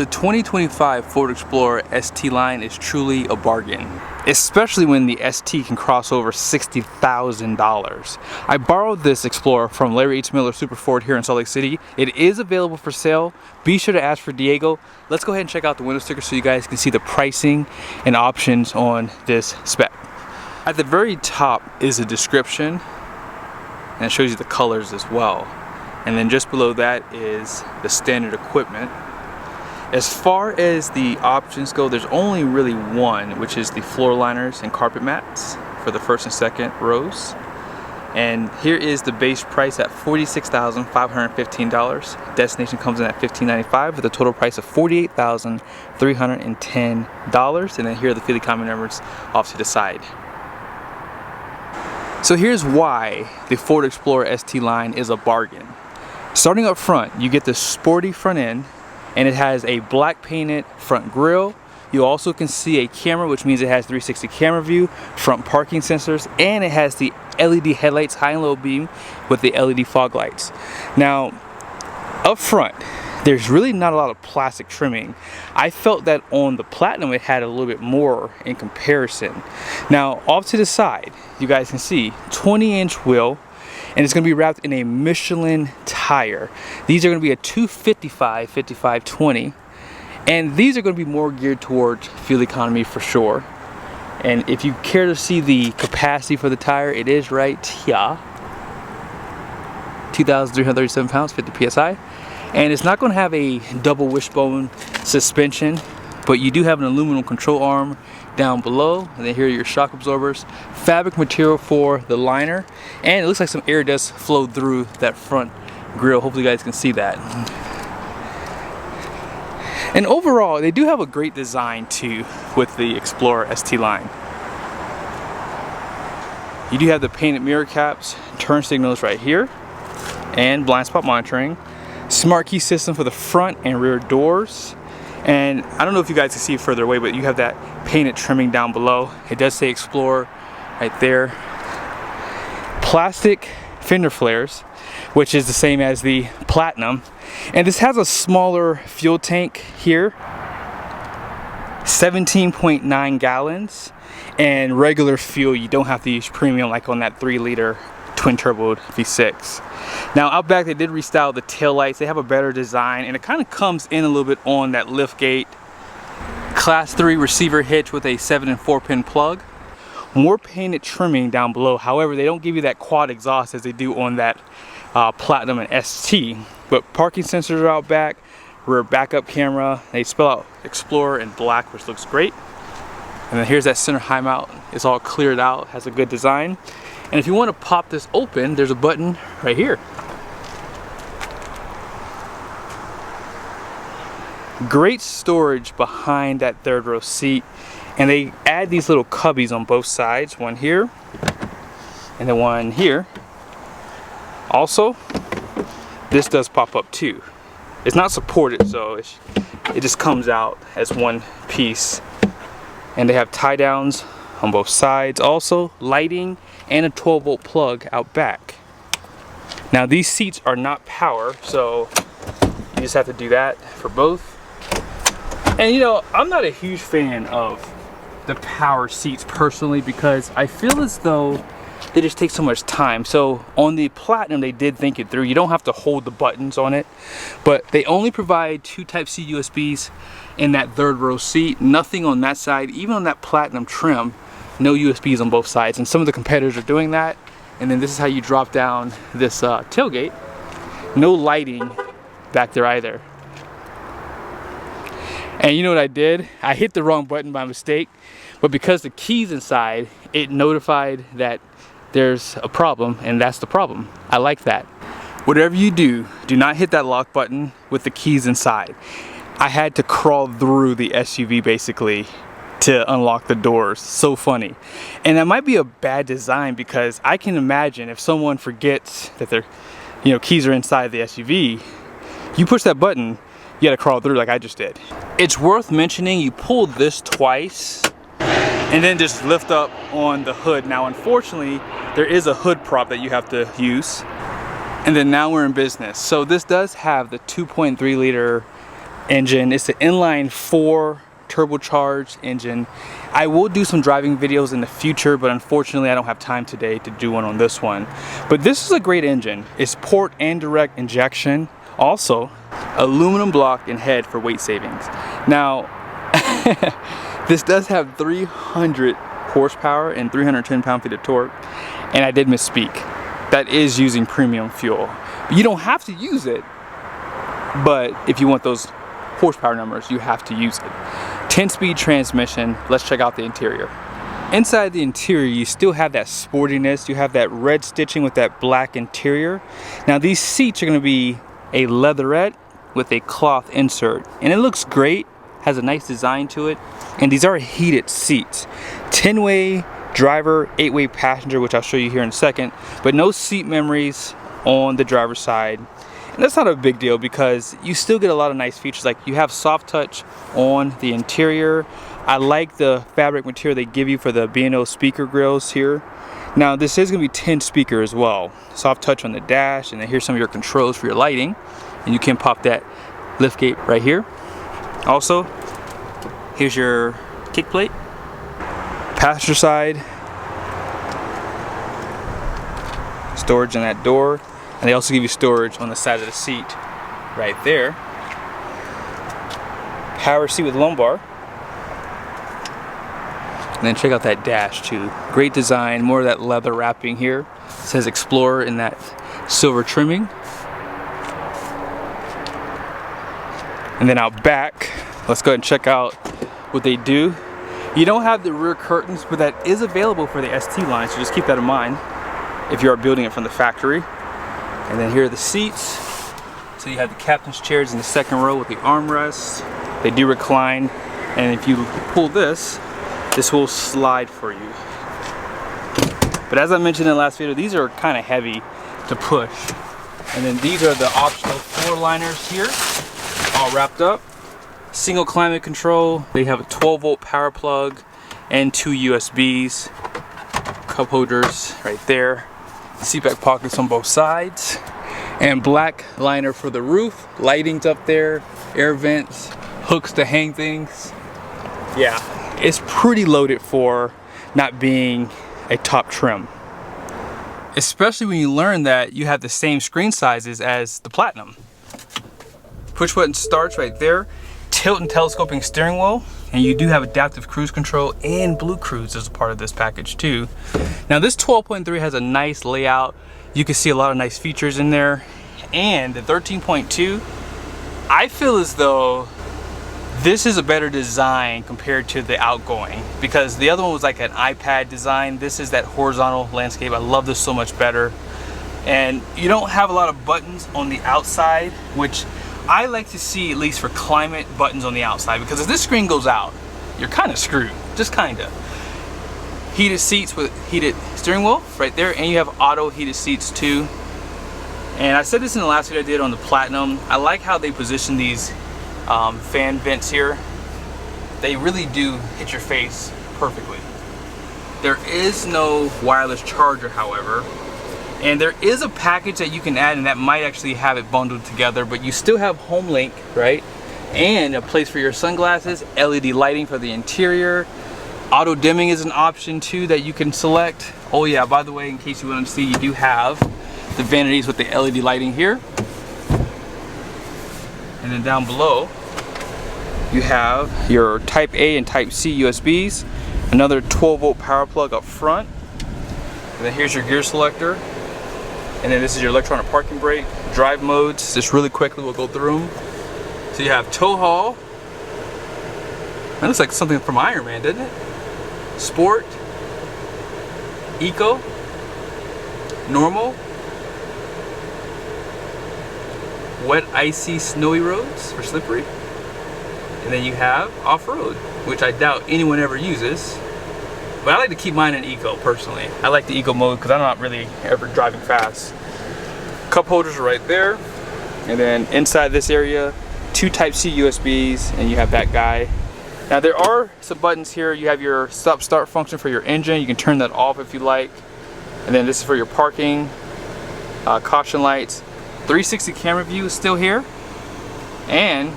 The 2025 Ford Explorer ST line is truly a bargain, especially when the ST can cross over $60,000. I borrowed this Explorer from Larry H. Miller Super Ford here in Salt Lake City. It is available for sale. Be sure to ask for Diego. Let's go ahead and check out the window sticker so you guys can see the pricing and options on this spec. At the very top is a description, and it shows you the colors as well. And then just below that is the standard equipment. As far as the options go, there's only really one, which is the floor liners and carpet mats for the first and second rows. And here is the base price at $46,515. Destination comes in at $1595 with a total price of $48,310. And then here are the Philly comment numbers off to the side. So here's why the Ford Explorer ST line is a bargain. Starting up front, you get the sporty front end, and it has a black painted front grille. You also can see a camera, which means it has 360 camera view, front parking sensors, and it has the LED headlights, high and low beam, with the LED fog lights. Now, up front, there's really not a lot of plastic trimming. I felt that on the Platinum it had a little bit more in comparison. Now, off to the side, you guys can see 20-inch wheel, and it's going to be wrapped in a Michelin tire. These are going to be a 255/55/20, and these are going to be more geared towards fuel economy for sure. And if you care to see the capacity for the tire, it is right here, 2,337 pounds, 50 psi. And it's not going to have a double wishbone suspension, but you do have an aluminum control arm down below, and then here are your shock absorbers, fabric material for the liner, and it looks like some air does flow through that front grille. Hopefully you guys can see that. And overall, they do have a great design too with the Explorer ST line. You do have the painted mirror caps, turn signals right here, and blind spot monitoring, smart key system for the front and rear doors. And I don't know if you guys can see it further away, but you have that painted trimming down below. It does say Explorer right there. Plastic fender flares, which is the same as the Platinum. And this has a smaller fuel tank here, 17.9 gallons. And regular fuel, you don't have to use premium like on that 3-liter twin turbo V6. Now out back they did restyle the taillights. They have a better design, and it kind of comes in a little bit on that lift gate. Class 3 receiver hitch with a 7 and 4 pin plug. More painted trimming down below. However, they don't give you that quad exhaust as they do on that Platinum and ST. But parking sensors are out back, rear backup camera. They spell out Explorer in black, which looks great. And then here's that center high mount. It's all cleared out, has a good design. And if you want to pop this open, there's a button right here. Great storage behind that third row seat. And they add these little cubbies on both sides. One here, and then one here. Also, this does pop up too. It's not supported, so it just comes out as one piece. And they have tie downs on both sides. Also, lighting and a 12-volt plug out back. Now these seats are not power, so you just have to do that for both. And you know, I'm not a huge fan of the power seats personally, because I feel as though they just take so much time. So on the Platinum they did think it through. You don't have to hold the buttons on it, but they only provide 2 Type-C USBs in that third row seat. Nothing on that side. Even on that Platinum trim, no USBs on both sides, and some of the competitors are doing that. And then this is how you drop down this tailgate. No lighting back there either. And you know what I did? I hit the wrong button by mistake, but because the key's inside, it notified that there's a problem, and that's the problem. I like that. Whatever you do, do not hit that lock button with the keys inside. I had to crawl through the SUV basically to unlock the doors. So funny. And that might be a bad design, because I can imagine if someone forgets that their keys are inside the SUV, you push that button, you gotta crawl through like I just did. It's worth mentioning you pull this twice and then just lift up on the hood. Now unfortunately there is a hood prop that you have to use. And then now we're in business. So this does have the 2.3 liter engine. It's an inline 4 turbocharged engine. I will do some driving videos in the future, but unfortunately I don't have time today to do one on this one. But this is a great engine. It's port and direct injection. Also, aluminum block and head for weight savings. Now, this does have 300 horsepower and 310 pound-feet of torque, and I did misspeak. That is using premium fuel. You don't have to use it, but if you want those horsepower numbers, you have to use it. 10-speed transmission. Let's check out the interior. Inside the interior, you still have that sportiness. You have that red stitching with that black interior. Now these seats are going to be a leatherette with a cloth insert, and it looks great, has a nice design to it, and these are heated seats. 10-way driver, 8-way passenger, which I'll show you here in a second, but no seat memories on the driver's side. And that's not a big deal because you still get a lot of nice features, like you have soft touch on the interior. I like the fabric material they give you for the B&O speaker grills here. Now this is going to be 10 speaker as well. Soft touch on the dash, and then here's some of your controls for your lighting, and you can pop that lift gate right here. Also, here's your kick plate. Passenger side, storage in that door, and they also give you storage on the side of the seat right there. Power seat with lumbar. And then check out that dash too. Great design, more of that leather wrapping here. It says Explorer in that silver trimming. And then out back, let's go ahead and check out what they do. You don't have the rear curtains, but that is available for the ST line, so just keep that in mind if you are building it from the factory. And then here are the seats. So you have the captain's chairs in the second row with the armrests. They do recline, and if you pull this will slide for you. But as I mentioned in the last video, these are kind of heavy to push. And then these are the optional floor liners here, all wrapped up. Single climate control. They have a 12-volt power plug and 2 USBs. Cup holders right there. Seat back pockets on both sides. And black liner for the roof. Lighting's up there. Air vents. Hooks to hang things. Yeah, it's pretty loaded for not being a top trim. Especially when you learn that you have the same screen sizes as the Platinum. Push button starts right there. Tilt and telescoping steering wheel, and you do have adaptive cruise control and Blue Cruise as a part of this package too. Now this 12.3 has a nice layout. You can see a lot of nice features in there, and the 13.2, I feel as though this is a better design compared to the outgoing, because the other one was like an iPad design. This is that horizontal landscape. I love this so much better. And you don't have a lot of buttons on the outside, which I like to see, at least for climate, buttons on the outside, because if this screen goes out, you're kind of screwed, just kind of. Heated seats with heated steering wheel right there, and you have auto heated seats too. And I said this in the last video I did on the Platinum. I like how they position these fan vents here. They really do hit your face perfectly. There is no wireless charger, however. And there is a package that you can add, and that might actually have it bundled together, but you still have home link, right? And a place for your sunglasses, LED lighting for the interior. Auto dimming is an option too that you can select. Oh yeah, by the way, in case you want to see, you do have the vanities with the LED lighting here. And then down below, you have your Type A and Type C USBs, another 12-volt power plug up front, and then here's your gear selector. And then this is your electronic parking brake, drive modes. Just really quickly, we'll go through them. So you have tow haul. That looks like something from Iron Man, doesn't it? Sport, eco, normal, wet, icy, snowy roads or slippery. And then you have off-road, which I doubt anyone ever uses. But I like to keep mine in eco personally. I like the eco mode because I'm not really ever driving fast. Cup holders are right there. And then inside this area, 2 Type-C USBs, and you have that guy. Now there are some buttons here. You have your stop-start function for your engine. You can turn that off if you like. And then this is for your parking, caution lights. 360 camera view is still here. And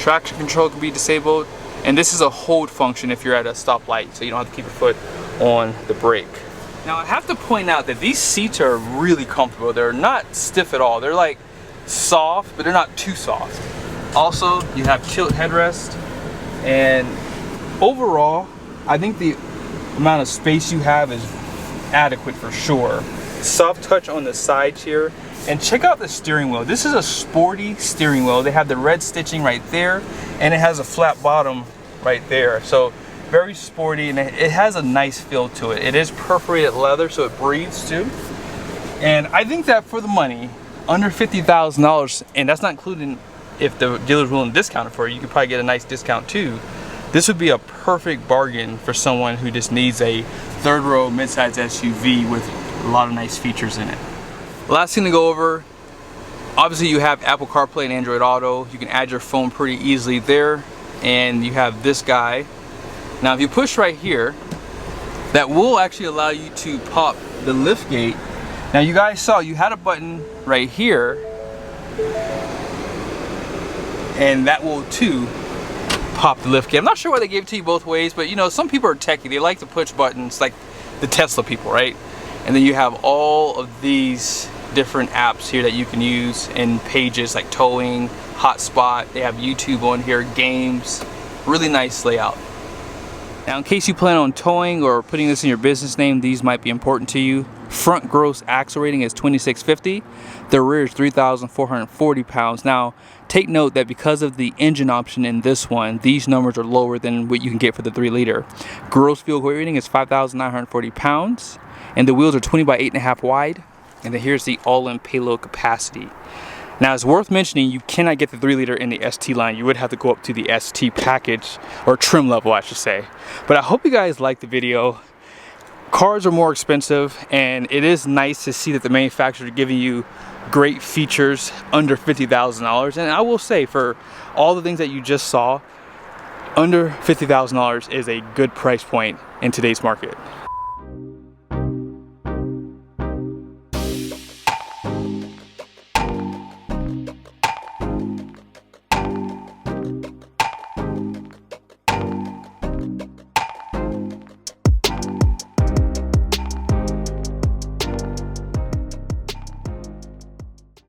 Traction control can be disabled. And this is a hold function if you're at a stoplight, so you don't have to keep your foot on the brake. Now I have to point out that these seats are really comfortable. They're not stiff at all. They're like soft, but they're not too soft. Also, you have tilt headrest, and overall, I think the amount of space you have is adequate for sure. Soft touch on the sides here, and check out the steering wheel. This is a sporty steering wheel. They have the red stitching right there, and it has a flat bottom right there. So very sporty, and it has a nice feel to it. It is perforated leather, so it breathes too. And I think that for the money, under $50,000, and that's not including if the dealer's willing to discount it for you, you could probably get a nice discount too. This would be a perfect bargain for someone who just needs a third row midsize SUV with a lot of nice features in it. Last thing to go over, obviously you have Apple CarPlay and Android Auto. You can add your phone pretty easily there, and you have this guy. Now if you push right here, that will actually allow you to pop the lift gate. Now you guys saw you had a button right here, and that will too pop the lift gate. I'm not sure why they gave it to you both ways, but you know, some people are techie. They like to push buttons like the Tesla people, right? And then you have all of these different apps here that you can use in pages like towing, hotspot. They have YouTube on here, games. Really nice layout. Now in case you plan on towing or putting this in your business name, these might be important to you. Front gross axle rating is 2650. The rear is 3,440 pounds. Now take note that because of the engine option in this one, these numbers are lower than what you can get for the 3-liter. Gross vehicle weight rating is 5,940 pounds. And the wheels are 20 by 8.5 wide. And then here's the all-in payload capacity. Now it's worth mentioning you cannot get the 3-liter in the ST line. You would have to go up to the ST package, or trim level I should say. But I hope you guys liked the video. Cars are more expensive, and it is nice to see that the manufacturers are giving you great features under $50,000. And I will say, for all the things that you just saw, under $50,000 is a good price point in today's market.